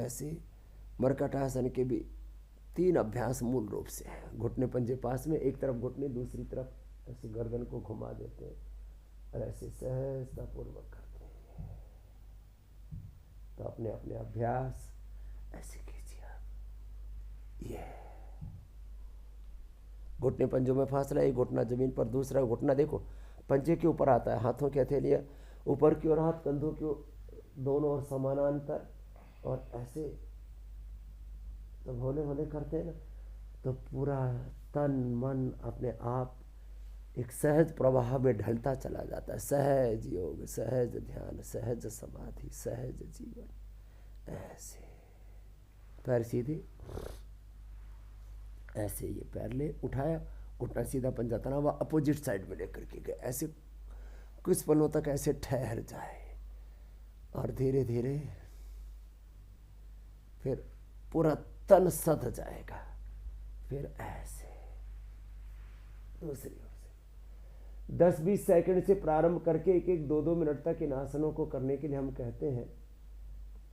ऐसे मर्कटासन के भी 3 अभ्यास मूल रूप से है। घुटने पंजे पास में, एक तरफ घुटने, दूसरी तरफ ऐसे गर्दन को घुमा देते हैं और ऐसे सहजतापूर्वक करते हैं। तो अपने अपने अभ्यास ऐसे कीजिए आप। ये घुटने पंजों में फासला, एक घुटना जमीन पर, दूसरा घुटना देखो पंजे के ऊपर आता है, हाथों की हथेलियाँ ऊपर की ओर, हाथ कंधों की दोनों ओर समानांतर, और ऐसे जब होने होने करते हैं ना तो पूरा तन मन अपने आप एक सहज प्रवाह में ढलता चला जाता है। सहज योग, सहज ध्यान, सहज समाधि, सहज जीवन। ऐसे पैर सीधे, ऐसे ये पैर ले उठाया, घुटना सीधा, पंजा तना हुआ, अपोजिट साइड में लेकर के गए। ऐसे कुछ पलों तक ऐसे ठहर जाए और धीरे धीरे फिर पूरा तन सध जाएगा। फिर ऐसे दूसरी ओर से 10-20 सेकंड से प्रारंभ करके 1-1, 2-2 मिनट तक इन आसनों को करने के लिए हम कहते हैं।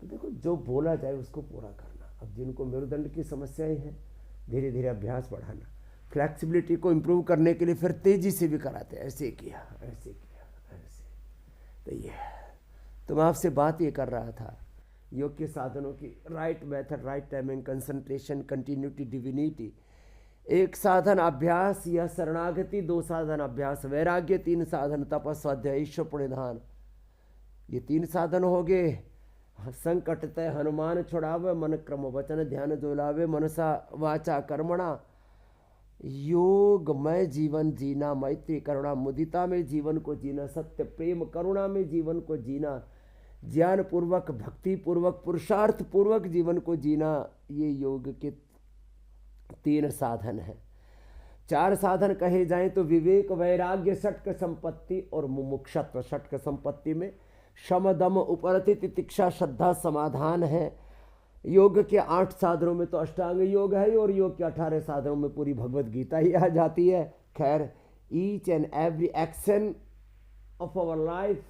तो देखो, जो बोला जाए उसको पूरा करना। अब जिनको मेरुदंड की समस्याएं हैं, धीरे धीरे अभ्यास बढ़ाना। फ्लैक्सिबिलिटी को इम्प्रूव करने के लिए फिर तेजी से भी कराते हैं। ऐसे किया, ऐसे किया, ऐसे। तो ये तो मैं आपसे बात ये कर रहा था योग के साधनों की। Right method, right timing, concentration, continuity, divinity. 1 साधन अभ्यास या शरणागति, 2 साधन अभ्यास वैराग्य, 3 साधन तपस्वाध्याय ईश्वर प्रणिधान। ये 3 साधन हो गए। संकट तय हनुमान छुड़ावे, मन क्रम वचन ध्यान जोलावे, मनसा वाचा कर्मणा योगमय जीवन जीना, मैत्री करुणा मुदिता में जीवन को जीना, सत्य प्रेम करुणा में जीवन को जीना, ज्ञान पूर्वक, भक्ति पूर्वक, पुरुषार्थ पूर्वक जीवन को जीना। ये योग के 3 साधन हैं। 4 साधन कहे जाएं तो विवेक, वैराग्य, षट्क संपत्ति और मुमुक्षत्व। षट्क संपत्ति में शम दम उपरति तितिक्षा श्रद्धा समाधान है। योग के 8 साधनों में तो अष्टांग योग है, और योग के 18 साधनों में पूरी भगवत गीता ही आ जाती है। खैर, each and every action of our life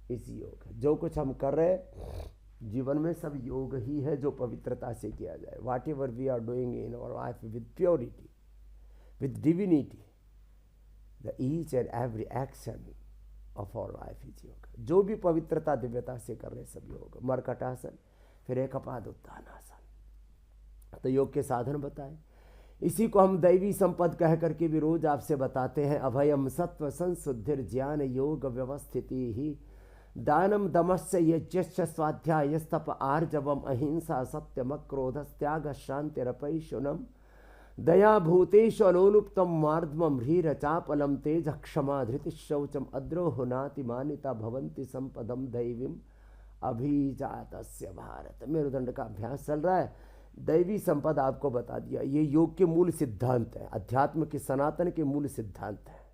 is yoga. जो कुछ हम कर रहे हैं जीवन में सब योग ही है, जो पवित्रता से किया जाए। Whatever we are doing in our life with purity, with divinity, the each and every action of our life is yoga. जो भी पवित्रता दिव्यता से कर रहे सब योग। मर्कटासन, फिर एकपाद उत्थानासन। तो योग के साधन बताए। इसी को हम दैवी संपद कह करके भी रोज आपसे बताते हैं। अभयम सत्व संशुद्धिर ज्ञान योग व्यवस्थिति ही, दानम दमस्य यज्ञस्य स्वाध्यायस्तप आर्जवम, अहिंसा सत्यम क्रोधस्त्याग शांतिरपैशुनम, दया भूतेषु अनुलुप्तम मार्दमम ह्रीर चापलम तेज क्षमा धृति शौचम, अद्रोह नाति मानिता भवंति संपदम दैवीम अभिजातस्य भारत। मेरुदंड का अभ्यास चल रहा है। दैवी संपद आपको बता दिया। ये योग के मूल सिद्धांत है, अध्यात्म के सनातन के मूल सिद्धांत है।